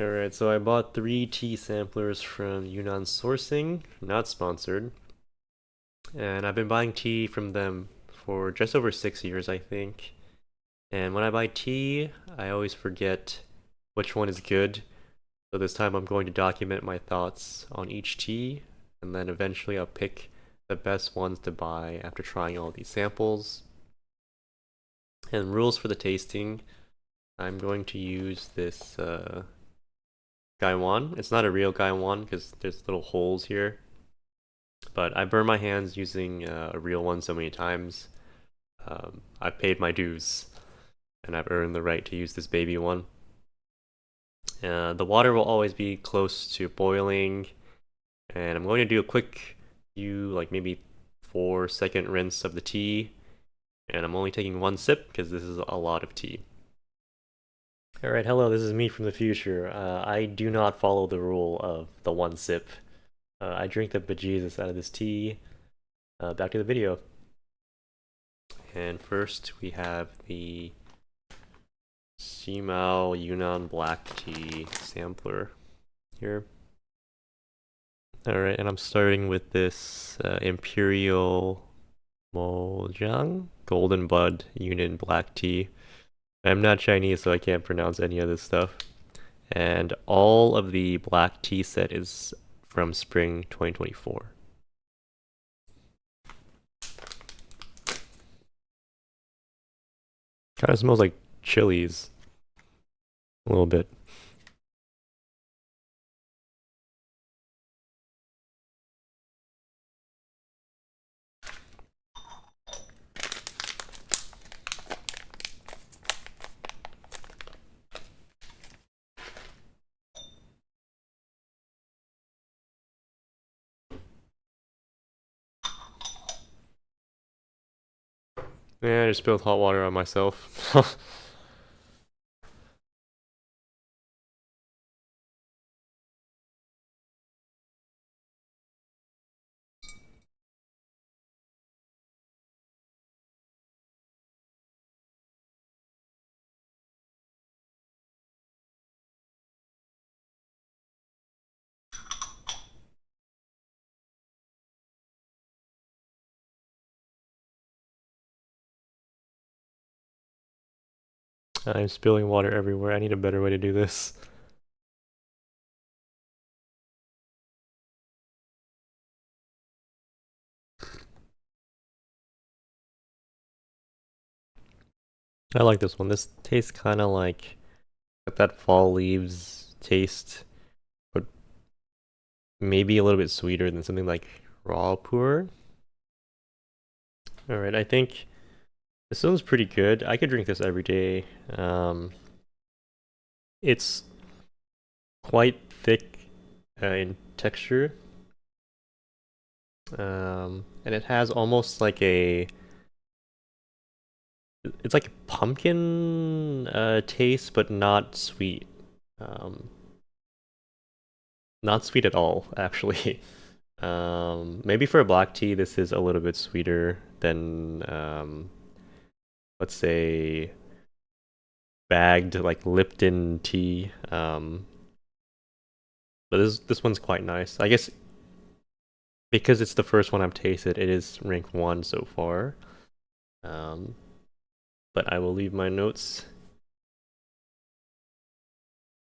Alright, so I bought 3 tea samplers from Yunnan Sourcing, not sponsored. And I've been buying tea from them for just over 6 years, I think. And when I buy tea, I always forget which one is good. So this time I'm going to document my thoughts on each tea, and then eventually I'll pick the best ones to buy after trying all these samples. And rules for the tasting, I'm going to use this Gaiwan. It's not a real Gaiwan because there's little holes here. But I burn my hands using a real one so many times. I've paid my dues, and I've earned the right to use this baby one. The water will always be close to boiling, and I'm going to do a quick like maybe 4-second rinse of the tea, and I'm only taking one sip because this is a lot of tea. Alright, hello, this is me from the future. I do not follow the rule of the one sip. I drink the bejesus out of this tea. Back to the video. And first we have the Simao Yunnan black tea sampler here. Alright, and I'm starting with this Imperial Mojiang Golden Bud Yunnan black tea. I'm not Chinese, so I can't pronounce any of this stuff. And all of the black tea set is from spring 2024. Kind of smells like chilies a little bit. Yeah, I just spilled hot water on myself. I'm spilling water everywhere. I need a better way to do this. I like this one. This tastes kind of like that fall leaves taste, but maybe a little bit sweeter than something like raw Pu-erh. Alright, I think this one's pretty good. I could drink this every day. It's quite thick in texture. And it has almost like it's like a pumpkin taste, but not sweet. Um, not sweet at all, actually. Maybe for a black tea, this is a little bit sweeter than, let's say, bagged like Lipton tea. But this one's quite nice. I guess because it's the first one I've tasted, it is rank 1 so far. Um, but I will leave my notes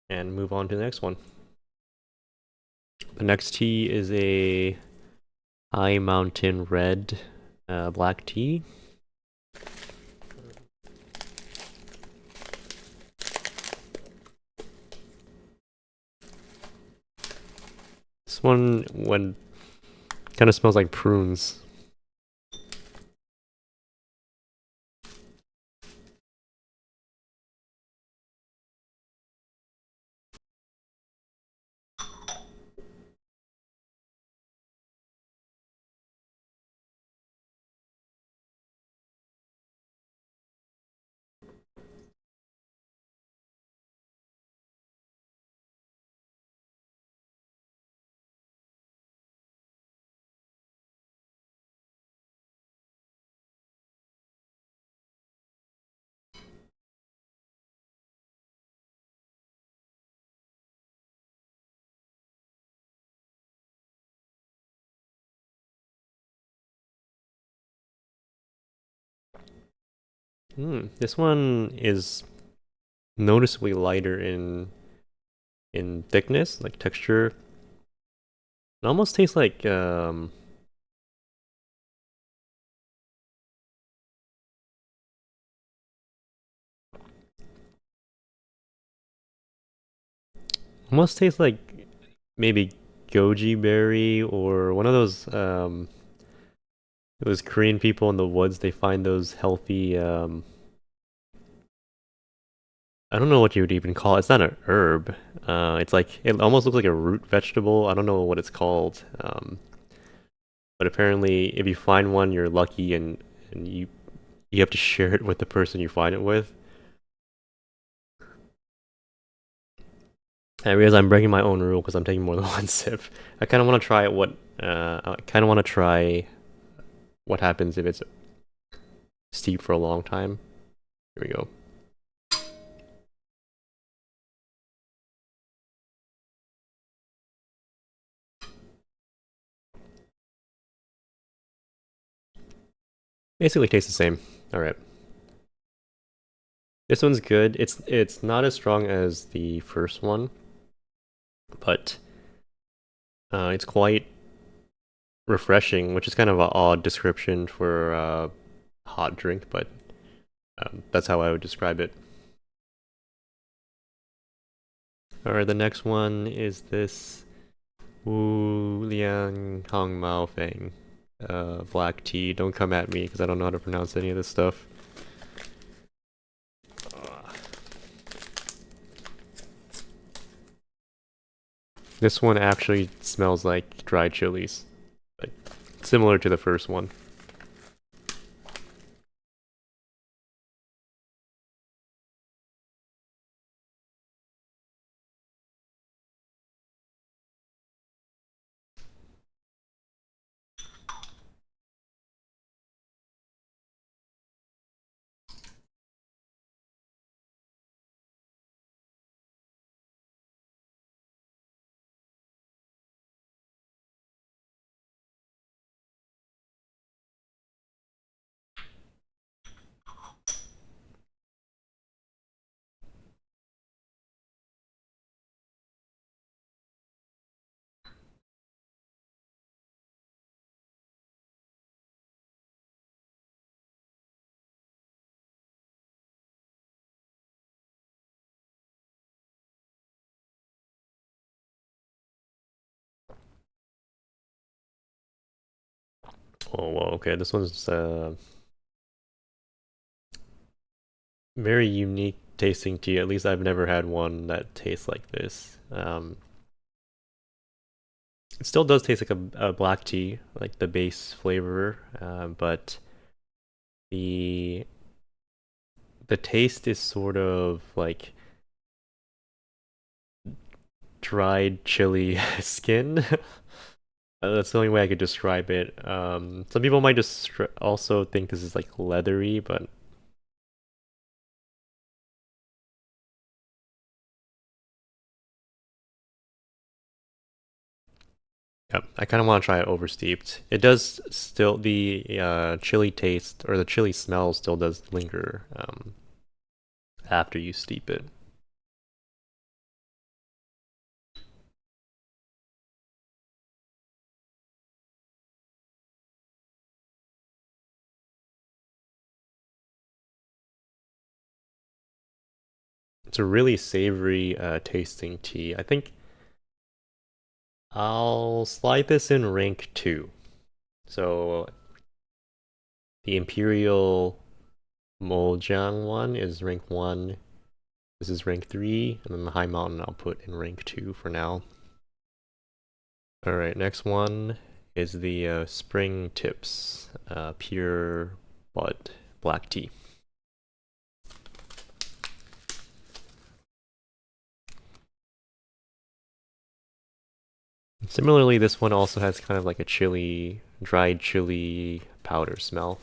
and move on to the next one. The next tea is a High Mountain Red black tea. This one kind of smells like prunes. This one is noticeably lighter in thickness, like texture. It almost tastes like almost tastes like maybe goji berry or one of those Korean people in the woods. They find those healthy I don't know what you would even call it. It's not an herb. It's like it almost looks like a root vegetable. I don't know what it's called. But apparently, if you find one, you're lucky, and you have to share it with the person you find it with. I realize I'm breaking my own rule because I'm taking more than one sip. I kind of want to try I kind of want to try what happens if it's steeped for a long time. Here we go. Basically tastes the same. All right. This one's good. It's not as strong as the first one, but it's quite refreshing, which is kind of an odd description for a hot drink, but that's how I would describe it. All right, the next one is this Liang Feng black tea. Don't come at me because I don't know how to pronounce any of this stuff. This one actually smells like dried chilies, like similar to the first one. Oh, well, okay. This one's very unique tasting tea. At least I've never had one that tastes like this. It still does taste like a black tea, like the base flavor, but the the taste is sort of like dried chili skin. That's the only way I could describe it. Some people might just also think this is like leathery, but yeah, I kind of want to try it oversteeped. It does still the chili taste or the chili smell still does linger after you steep it. It's a really savory tasting tea. I think I'll slide this in rank 2. So the Imperial Mojiang one is rank 1. This is rank 3, and then the High Mountain I'll put in rank 2 for now. Alright, next one is the Spring Tips Pure Bud Black Tea. Similarly, this one also has kind of like a chili, dried chili powder smell.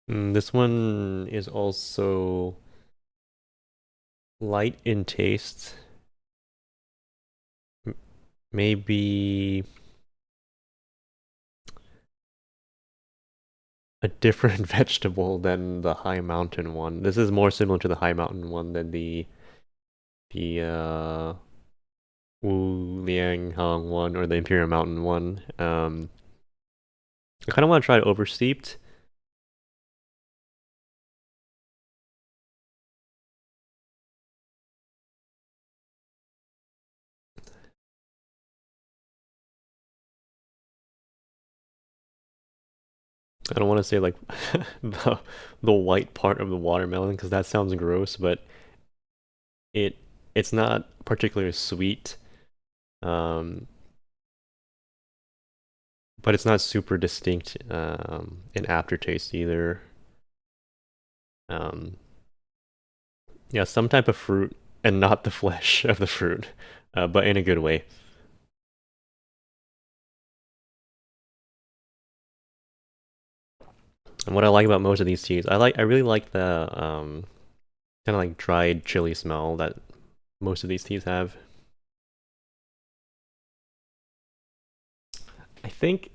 This one is also light in taste. Maybe a different vegetable than the high mountain one. This is more similar to the high mountain one than the Liang one or the Imperial Mountain one. I kind of want to try it oversteeped. I don't want to say like the white part of the watermelon because that sounds gross, but it it's not particularly sweet. Um, but it's not super distinct in aftertaste either. Um, yeah, some type of fruit and not the flesh of the fruit, but in a good way. And what I like about most of these teas, I really like the kind of like dried chili smell that most of these teas have. I think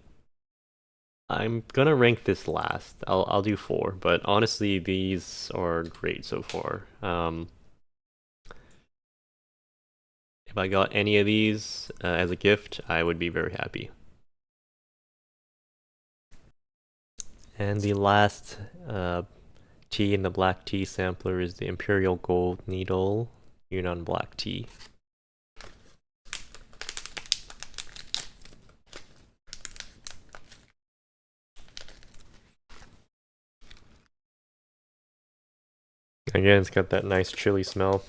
I'm gonna rank this last. I'll do 4, but honestly, these are great so far. If I got any of these as a gift, I would be very happy. And the last tea in the black tea sampler is the Imperial Gold Needle Yunnan Black Tea. Again, it's got that nice chili smell.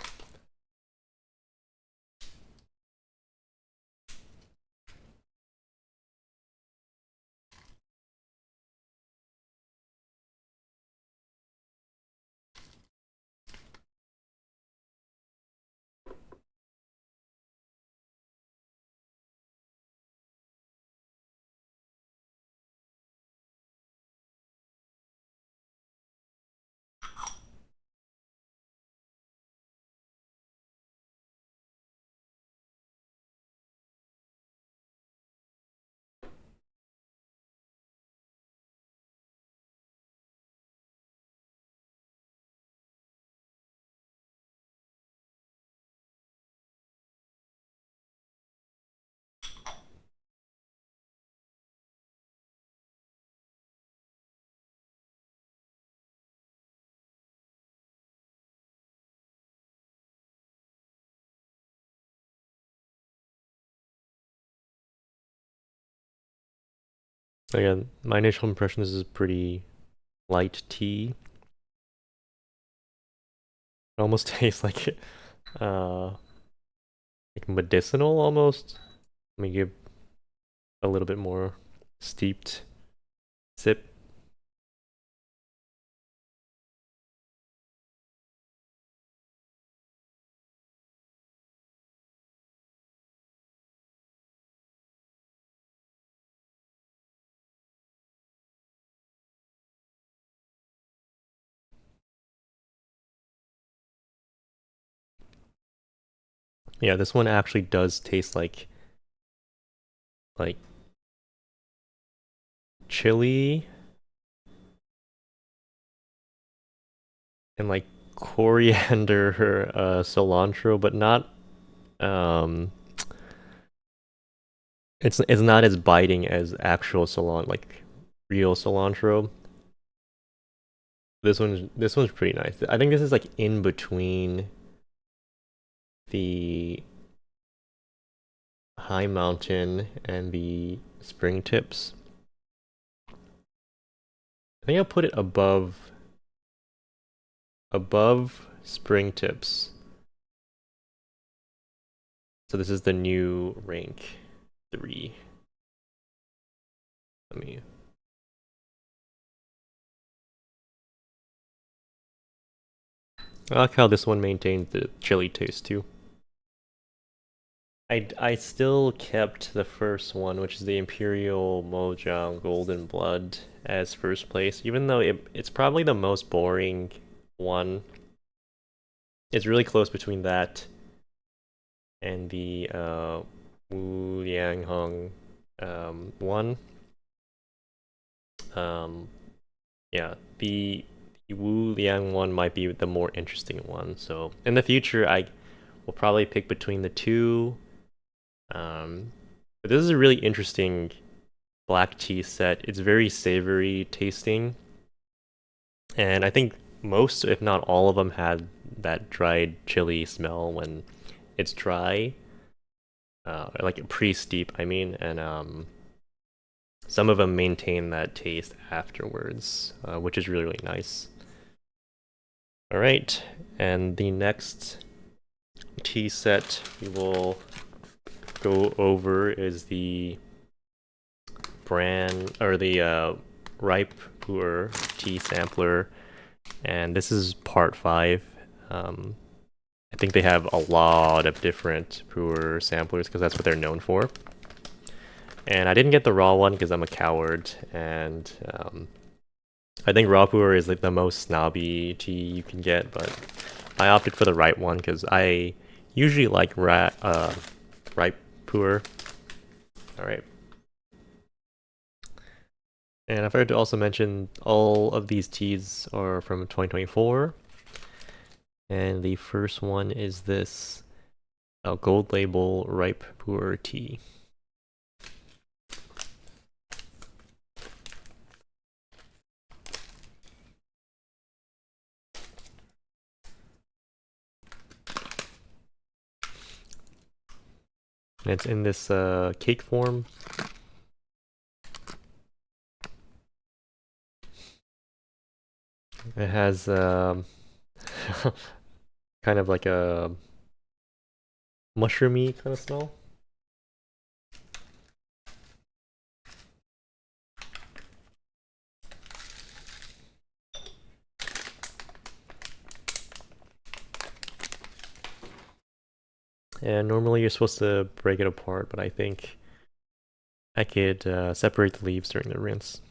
Again, my initial impression is pretty light tea. It almost tastes uh like medicinal almost. Let me give a little bit more steeped sip. Yeah, this one actually does taste like chili and like coriander cilantro, but not um it's not as biting as actual cilantro, like real cilantro. This one's pretty nice. I think this is like in between the high mountain and the spring tips. I think I'll put it above spring tips. So this is the new rank 3. Let me I like how this one maintains the chili taste too. I still kept the first one, which is the Imperial Mojiang Golden Blood, as first place, even though it's probably the most boring one. It's really close between that and the Wu Liang Hong one. Um, yeah, the Wu Liang one might be the more interesting one. So in the future, I will probably pick between the two. But this is a really interesting black tea set. It's very savory tasting, and I think most, if not all of them, had that dried chili smell when it's dry, like pre-steep. I mean, and some of them maintain that taste afterwards, which is really really nice. All right, and the next tea set we will go over is the brand or the ripe Pu-erh tea sampler, and this is part 5. I think they have a lot of different Pu-erh samplers because that's what they're known for. And I didn't get the raw one because I'm a coward, and I think raw Pu-erh is like the most snobby tea you can get, but I opted for the right one because I usually like ripe Pu-erh. All right. And I forgot to also mention all of these teas are from 2024. And the first one is this gold label ripe Pu-erh tea. And it's in this cake form. It has kind of like a mushroomy kind of smell. And normally you're supposed to break it apart, but I think I could separate the leaves during the rinse.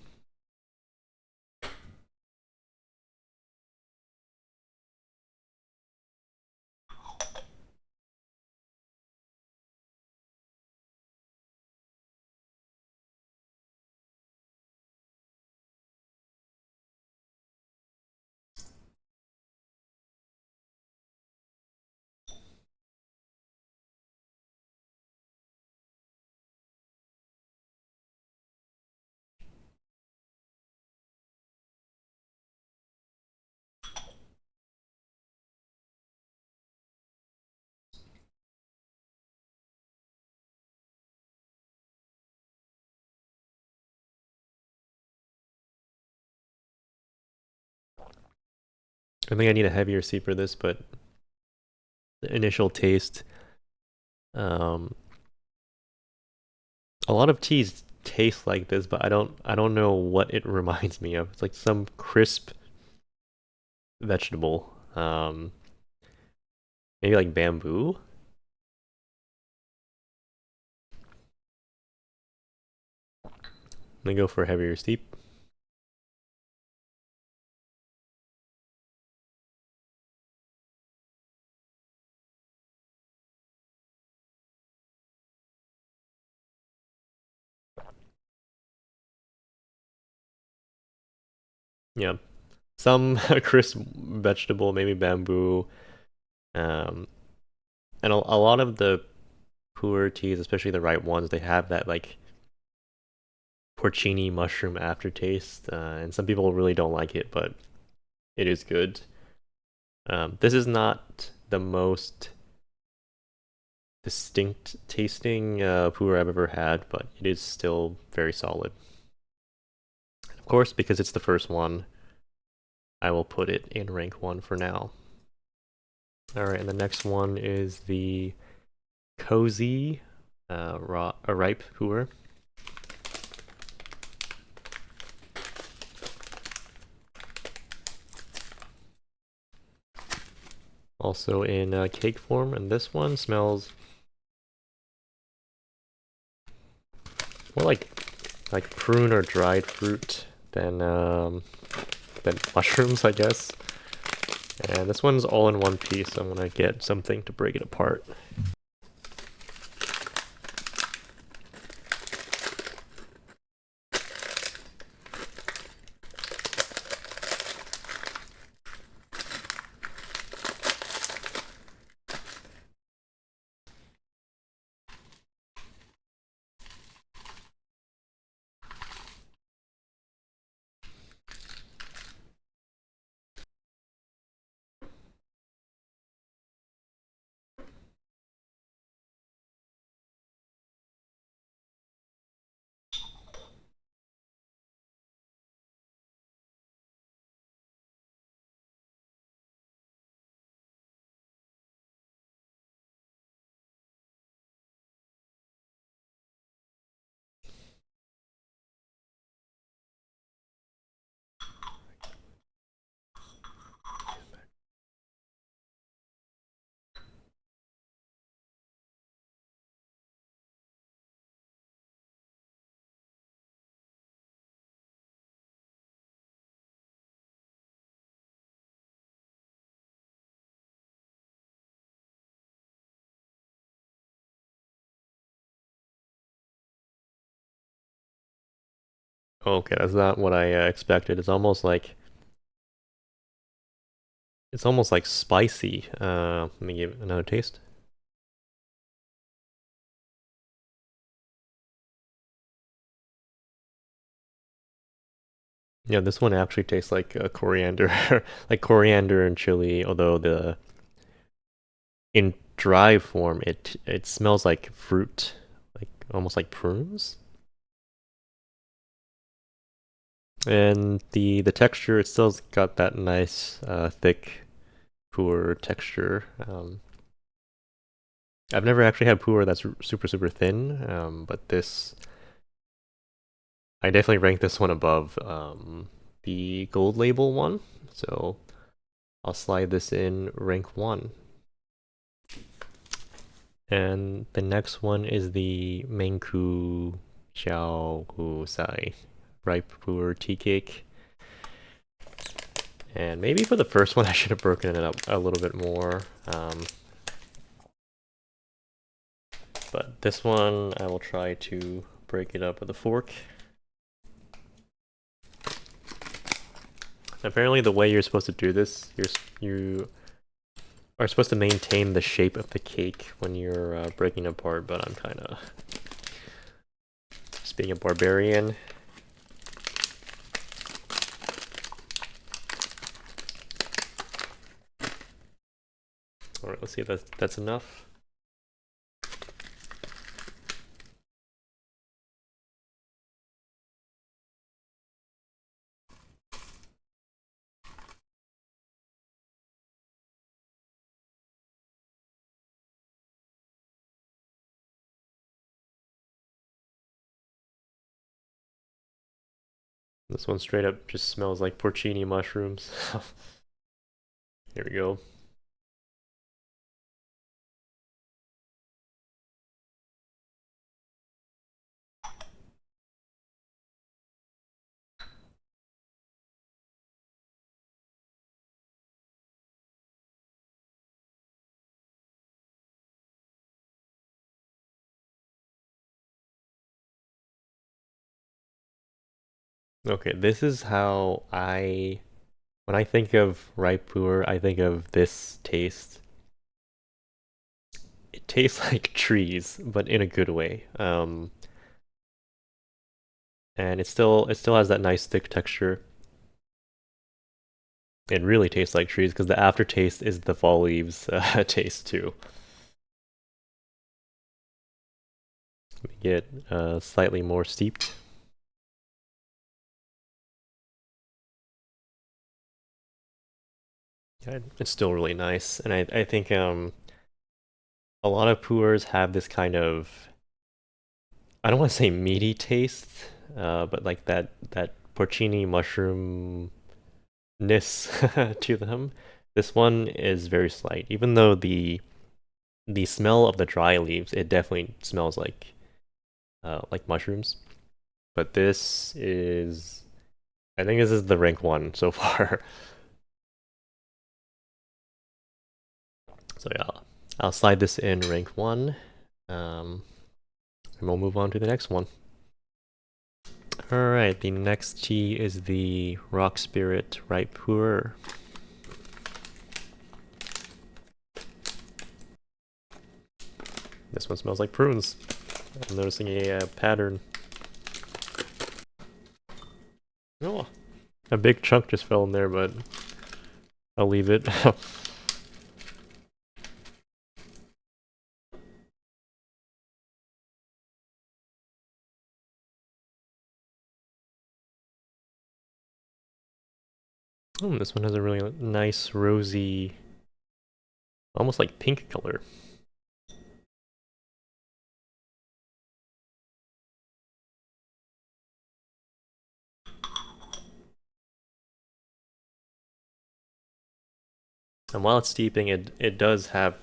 I think I need a heavier seep for this, but the initial taste, um, a lot of teas taste like this, but I don't know what it reminds me of. It's like some crisp vegetable. Maybe like bamboo. I'm gonna go for a heavier steep. Yeah, some crisp vegetable, maybe bamboo. Um, and a lot of the Pu-erh teas, especially the right ones, they have that like porcini mushroom aftertaste, and some people really don't like it, but it is good. This is not the most distinct tasting Pu-erh I've ever had, but it is still very solid. Of course, because it's the first one, I will put it in rank 1 for now. Alright, and the next one is the Cozy ripe Pu-erh. Also in cake form, and this one smells more like prune or dried fruit than mushrooms, I guess. And this one's all in one piece, so I'm gonna get something to break it apart. Okay, that's not what I expected. It's almost like spicy. Let me give it another taste. Yeah, this one actually tastes like coriander, like coriander and chili. Although the in dry form, it smells like fruit, like almost like prunes. And the texture, it still's got that nice thick Pu-erh texture. I've never actually had Pu-erh that's super thin, but this I definitely rank this one above the gold label one. So I'll slide this in rank 1. And the next one is the Mengku Xiao Sai ripe Pu-erh tea cake. And maybe for the first one I should have broken it up a little bit more. But this one I will try to break it up with a fork. Apparently the way you're supposed to do this, you are supposed to maintain the shape of the cake when you're breaking it apart, but I'm kind of just being a barbarian. Alright, let's see if that's enough. This one straight up just smells like porcini mushrooms. Here we go. Okay, this is how when I think of ripe Pu-erh, I think of this taste. It tastes like trees, but in a good way. And it still has that nice thick texture. It really tastes like trees because the aftertaste is the fall leaves taste too. Let me get slightly more steeped. Yeah, it's still really nice, and I think a lot of Pu-erhs have this kind of, I don't want to say meaty taste, but like that porcini mushroom ness to them. This one is very slight, even though the smell of the dry leaves, it definitely smells like like mushrooms. But this is, I think this is the rank 1 so far. So yeah, I'll slide this in rank 1. And we'll move on to the next one. Alright, the next tea is the Rock Spirit Ripe Pu-erh. This one smells like prunes. I'm noticing a pattern. Oh, a big chunk just fell in there, but I'll leave it. This one has a really nice rosy, almost like pink color. And while it's steeping, it does have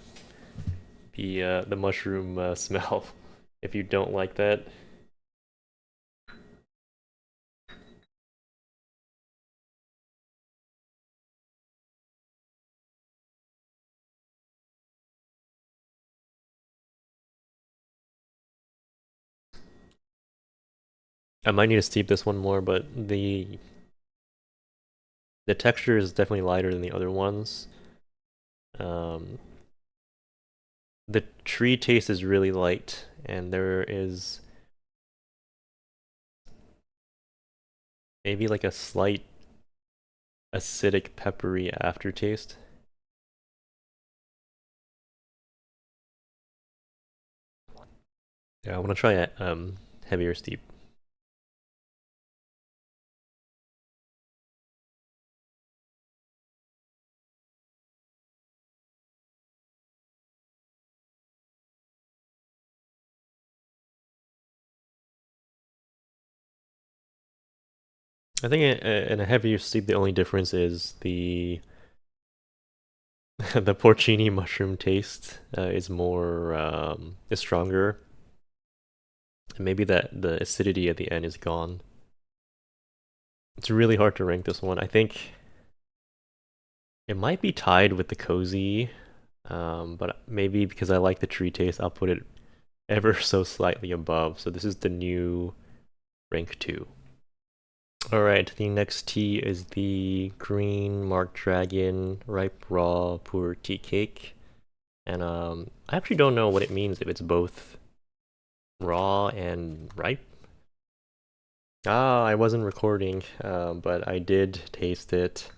the mushroom smell. If you don't like that. I might need to steep this one more, but the texture is definitely lighter than the other ones. The tree taste is really light, and there is maybe like a slight acidic, peppery aftertaste. Yeah, I want to try a heavier steep. I think in a heavier steep, the only difference is the the porcini mushroom taste is stronger, and maybe that the acidity at the end is gone. It's really hard to rank this one. I think it might be tied with the cozy, but maybe because I like the tree taste, I'll put it ever so slightly above. So this is the new rank 2. Alright, the next tea is the green Mark Dragon Ripe Raw Pu-erh Tea Cake. And I actually don't know what it means if it's both raw and ripe. I wasn't recording, but I did taste it.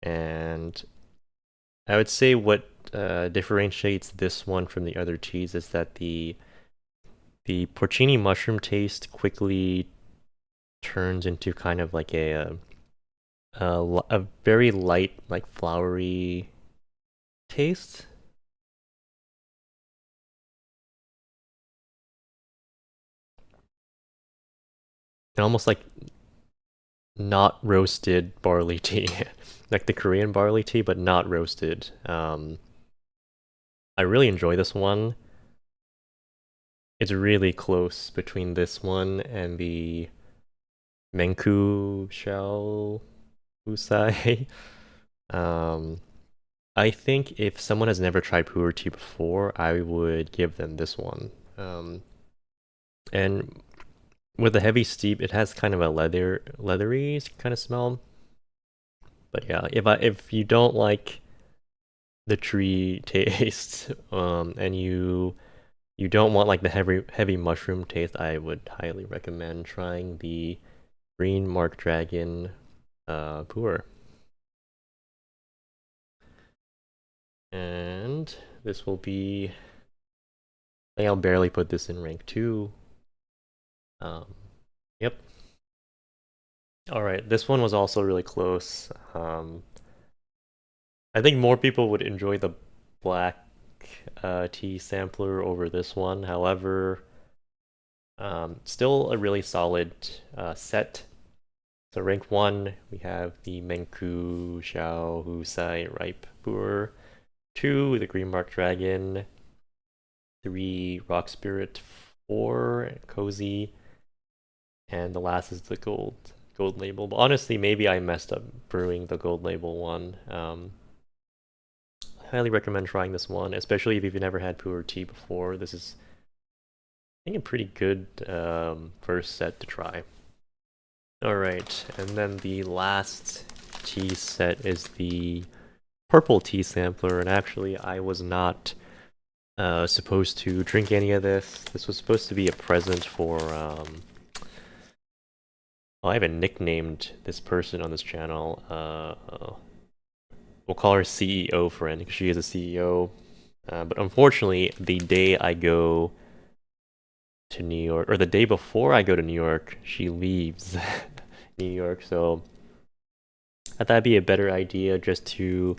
And I would say what differentiates this one from the other teas is that the porcini mushroom taste quickly turns into kind of like a very light, like flowery taste. And almost like not roasted barley tea, like the Korean barley tea, but not roasted. I really enjoy this one. It's really close between this one and the Mengku Xiao Usai. I think if someone has never tried Pu-erh tea before, I would give them this one. And with a heavy steep, it has kind of a leathery kind of smell. But yeah, if you don't like the tree taste, and you don't want like the heavy mushroom taste, I would highly recommend trying the green Mark Dragon Pu-erh. And this will be, I think I'll barely put this in rank 2. Yep. Alright, this one was also really close. I think more people would enjoy the black tea sampler over this one. However, still a really solid set. So rank 1, we have the Mengku Xiao Husai Ripe Pu-erh. 2, the Green Mark Dragon. 3, Rock Spirit. 4, cozy, and the last is the gold label. But honestly, maybe I messed up brewing the gold label one. I highly recommend trying this one, especially if you've never had Pu-erh tea before. This is, I think, a pretty good first set to try. Alright, and then the last tea set is the purple tea sampler, and actually I was not supposed to drink any of this. This was supposed to be a present for, well, I haven't nicknamed this person on this channel. We'll call her CEO friend, because she is a CEO. But unfortunately, the day I go to New York, or the day before I go to New York, she leaves New York, so I thought it'd be a better idea just to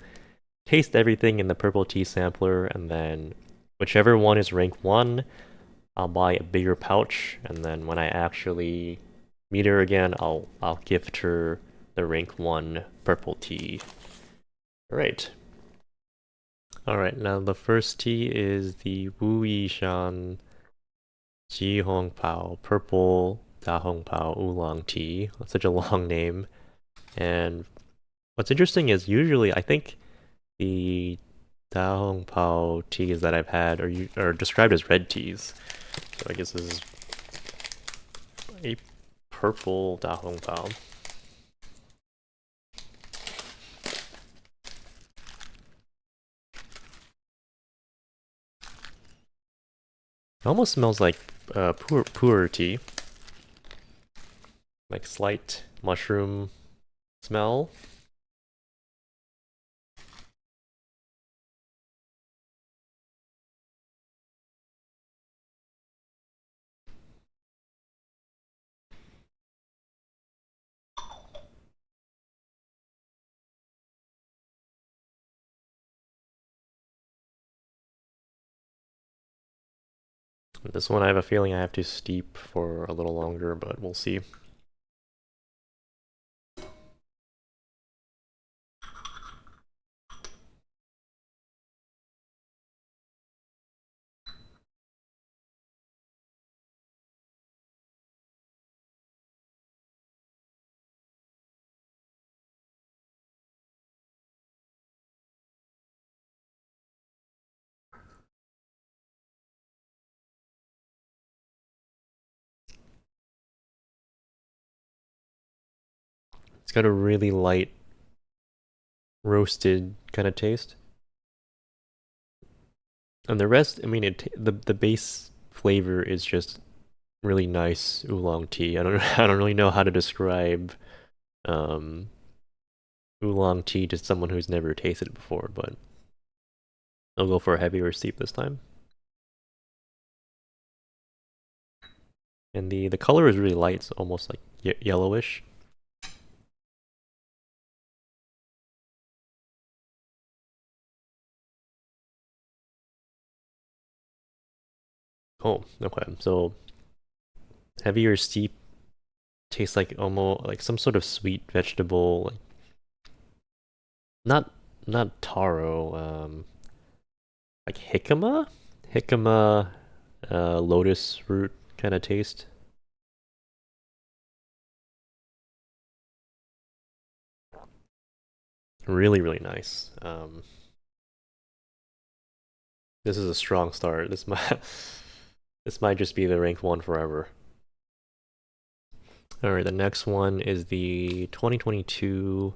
taste everything in the purple tea sampler, and then whichever one is rank 1, I'll buy a bigger pouch, and then when I actually meet her again, I'll gift her the rank 1 purple tea. Alright. Alright, now the first tea is the Shan Dehong Pao Purple Dehong Pao Oolong tea. That's such a long name. And what's interesting is usually I think the Dehong Pao teas that I've had are described as red teas. So I guess this is a purple Dehong Pao. It almost smells like Pu-erh tea. Like slight mushroom smell. This one I have a feeling I have to steep for a little longer, but we'll see. It's got a really light roasted kind of taste. And the rest, I mean, the base flavor is just really nice oolong tea. I don't really know how to describe um, oolong tea to someone who's never tasted it before, but I'll go for a heavier steep this time. And the color is really light. It's almost like yellowish. Oh, okay. So heavier steep tastes like almost like some sort of sweet vegetable, like not not taro, like jicama, lotus root kind of taste. Really, really nice. This is a strong start. This might this might just be the rank 1 forever. Alright, the next one is the 2022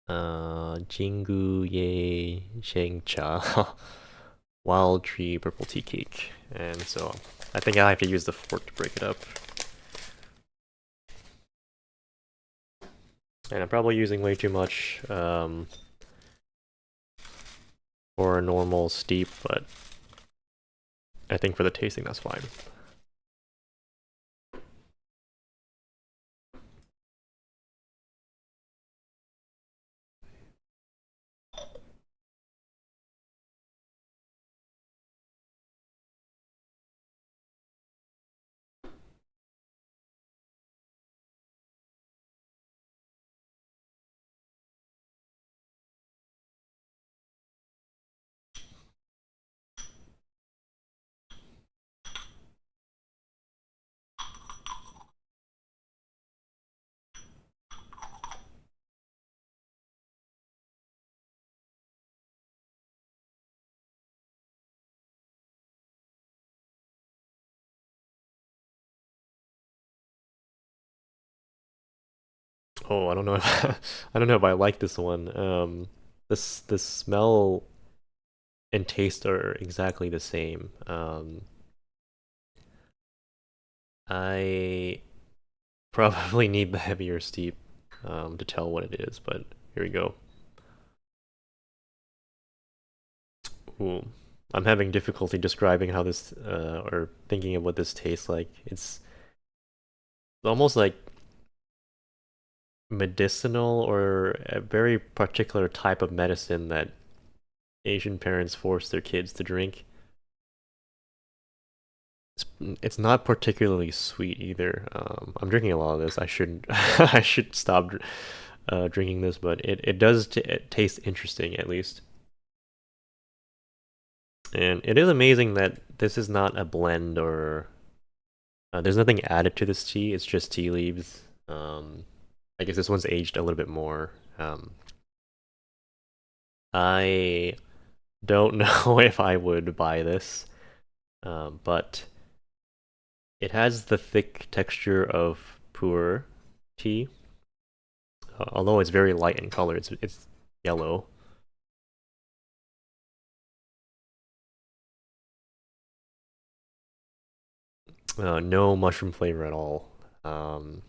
Jinggu Ye Sheng Cha Wild Tree Purple Tea Cake. And so I think I have to use the fork to break it up. And I'm probably using way too much for a normal steep, but I think for the tasting that's fine. Oh, I don't know if I don't know if I like this one. This smell and taste are exactly the same. I probably need the heavier steep to tell what it is, but here we go. Ooh. I'm having difficulty describing how this, or thinking of what this tastes like. It's almost like medicinal or a very particular type of medicine that Asian parents force their kids to drink. It's not particularly sweet either. I'm drinking a lot of this. I shouldn't. I should stop drinking this, but it does it taste interesting at least. And it is amazing that this is not a blend or there's nothing added to this tea. It's just tea leaves. I guess this one's aged a little bit more. I don't know if I would buy this, but it has the thick texture of Pu-erh tea, although it's very light in color. It's yellow. No mushroom flavor at all. Um,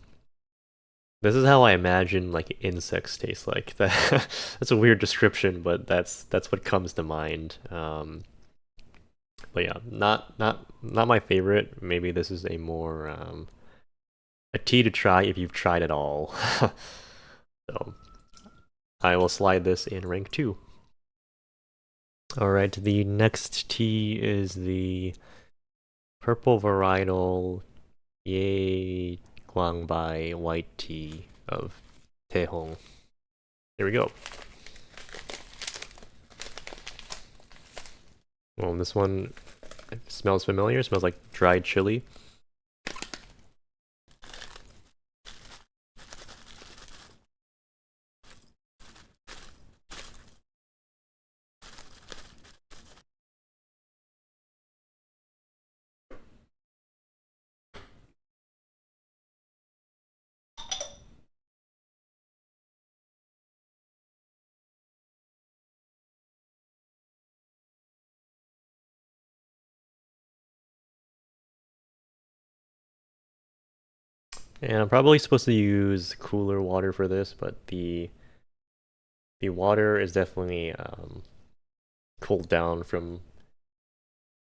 this is how I imagine like insects taste like. That's a weird description, but that's what comes to mind. But yeah, not my favorite. Maybe this is a more a tea to try if you've tried it all. So I will slide this in rank 2. Alright, the next tea is the purple varietal Yay Guang by white tea of Dehong. Here we go. Well, this one smells familiar. It smells like dried chili. And I'm probably supposed to use cooler water for this, but the water is definitely cooled down from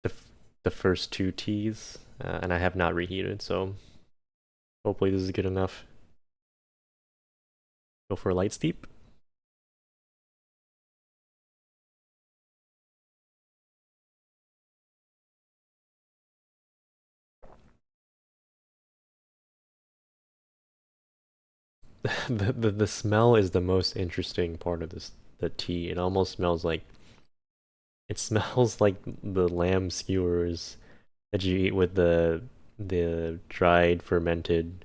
the the first 2 teas, and I have not reheated, so hopefully this is good enough. Go for a light steep. The smell is the most interesting part of this the tea. It almost smells like it smells like the lamb skewers that you eat with the dried fermented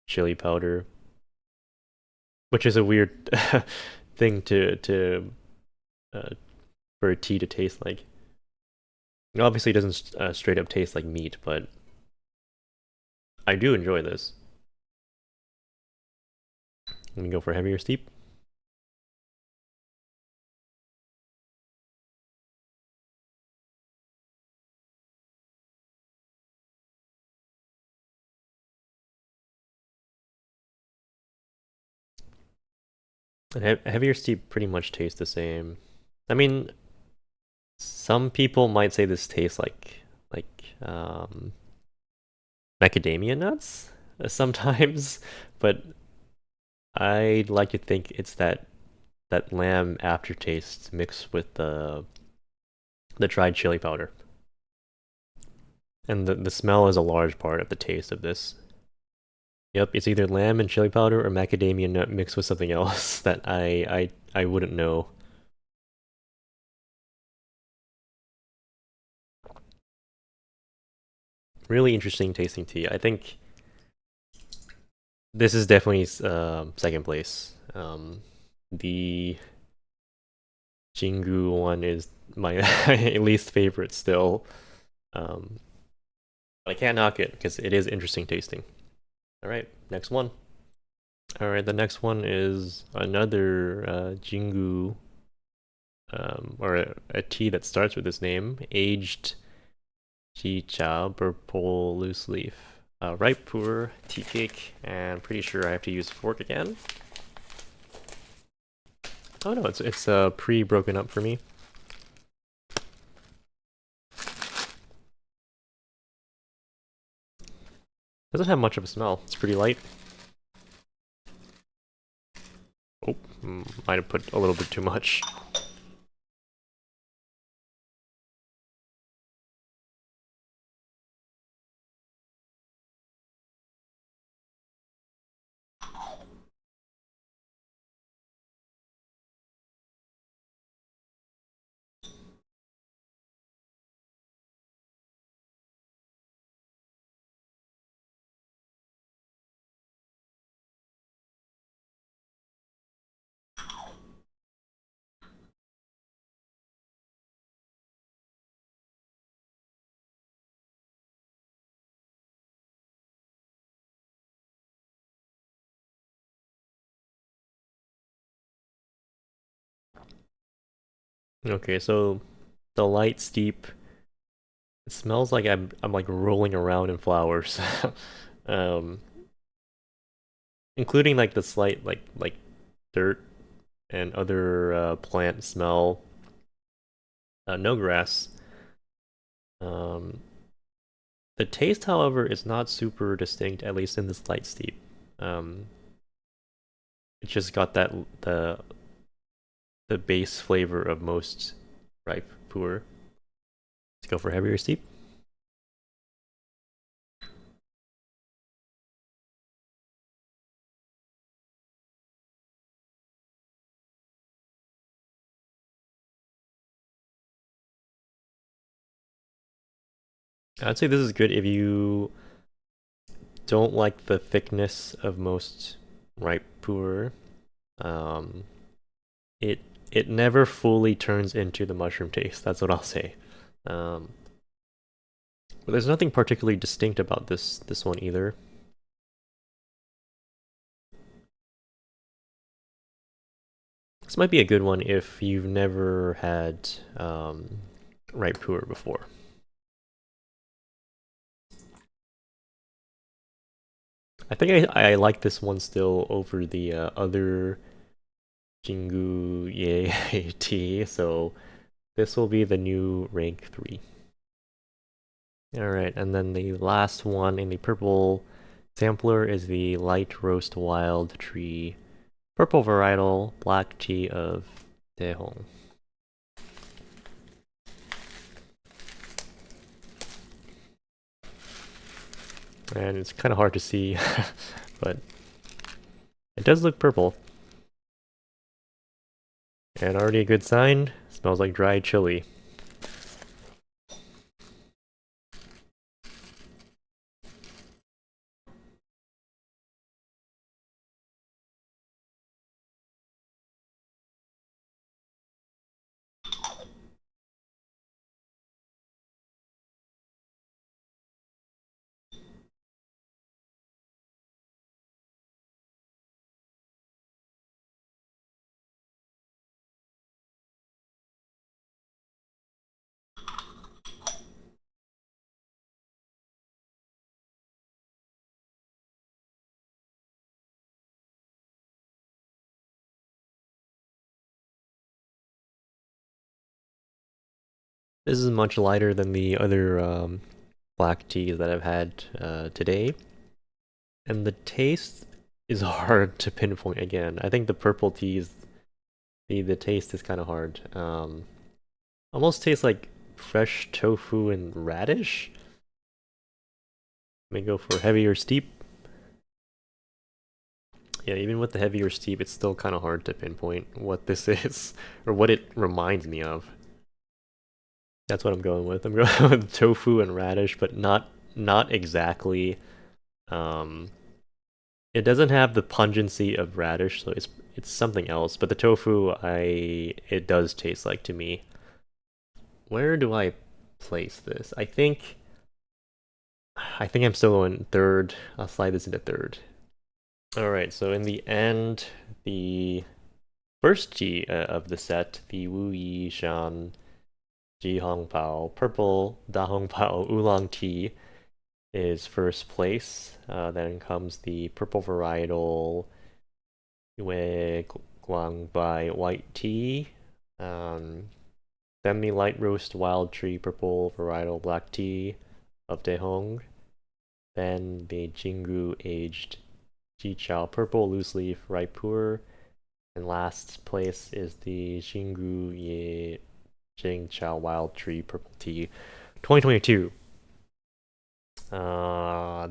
chili powder, which is a weird thing to uh, for a tea to taste like. It obviously doesn't straight up taste like meat, but I do enjoy this. Let me go for heavier steep. And heavier steep pretty much tastes the same. I mean, some people might say this tastes like macadamia nuts sometimes, but I like to think it's that lamb aftertaste mixed with the dried chili powder. And the smell is a large part of the taste of this. Yep, it's either lamb and chili powder or macadamia nut mixed with something else that I wouldn't know. Really interesting tasting tea. I think this is definitely second place. The Jinggu one is my least favorite still. Um, but I can't knock it because it is interesting tasting. All right, next one. All right, the next one is another Jinggu, or a tea that starts with this name, aged Chi Chow purple loose leaf. Ripe Pu-erh tea cake, and pretty sure I have to use fork again. Oh no, it's pre-broken up for me. Doesn't have much of a smell. It's pretty light. Oh, might have put a little bit too much. Okay, so the light steep. It smells like I'm like rolling around in flowers, um, including like the slight like dirt and other plant smell. No grass. Um, the taste, however, is not super distinct, at least in this light steep. Um, it just got that the base flavor of most ripe Pu-erh. Let's go for heavier steep. I'd say this is good if you don't like the thickness of most ripe Pu-erh. Um, it it never fully turns into the mushroom taste. That's what I'll say. Um, but there's nothing particularly distinct about this one either. This might be a good one if you've never had ripe Pu-erh before. I think I like this one still over the other Jinggu Ye tea, so this will be the new rank 3. Alright, and then the last one in the purple sampler is the light roast wild tree purple varietal black tea of Dehong. And it's kind of hard to see, but it does look purple. And already a good sign, smells like dried chili. This is much lighter than the other black teas that I've had today. And the taste is hard to pinpoint again. I think the purple teas, the taste is kind of hard. Almost tastes like fresh tofu and radish. May go for heavier steep. Yeah, even with the heavier steep, it's still kind of hard to pinpoint what this is or what it reminds me of. That's what I'm going with. I'm going with tofu and radish, but not exactly. Um, it doesn't have the pungency of radish, so it's something else. But the tofu, it does taste like to me. Where do I place this? I think I'm still going third. I'll slide this into third. Alright, so in the end, the first tea of the set, the Wu Yi Shan Jihong Pao Purple Dahong Pao Oolong tea, is first place. Then comes the purple varietal Guang by white tea. Then the light roast wild tree purple varietal black tea of Dehong. Then the Jinggu aged Xiao purple loose leaf ripe Pu-erh. And last place is the Jinggu Ye Jing Chao Wild Tree Purple Tea 2022.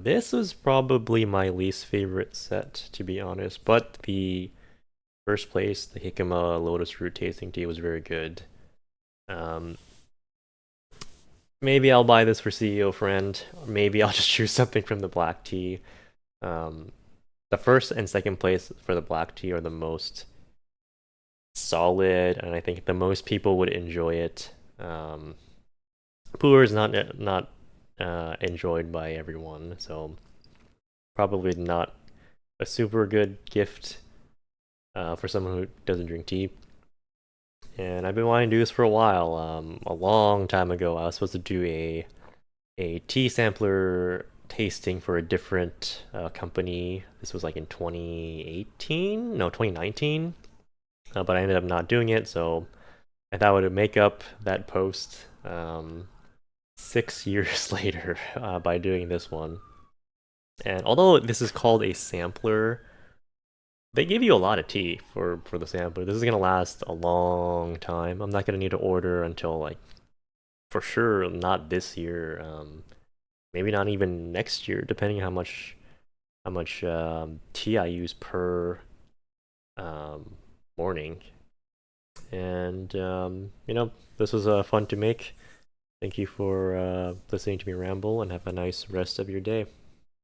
This was probably my least favorite set, to be honest, but the first place, the Hikama Lotus Root Tasting Tea, was very good. Um, Maybe I'll buy this for CEO friend. Or maybe I'll just choose something from the black tea. Um, the first and second place for the black tea are the most solid, and I think the most people would enjoy it. Pu-erh is not enjoyed by everyone, so probably not a super good gift for someone who doesn't drink tea. And I've been wanting to do this for a while. A long time ago, I was supposed to do a tea sampler tasting for a different company. This was like in 2018, no 2019, but I ended up not doing it. So I thought I would make up that post 6 years later by doing this one. And although this is called a sampler, they give you a lot of tea for the sampler. This is gonna last a long time. I'm not gonna need to order until like for sure not this year. Maybe not even next year, depending how much tea I use per um, morning. And this was fun to make. Thank you for listening to me ramble, and have a nice rest of your day.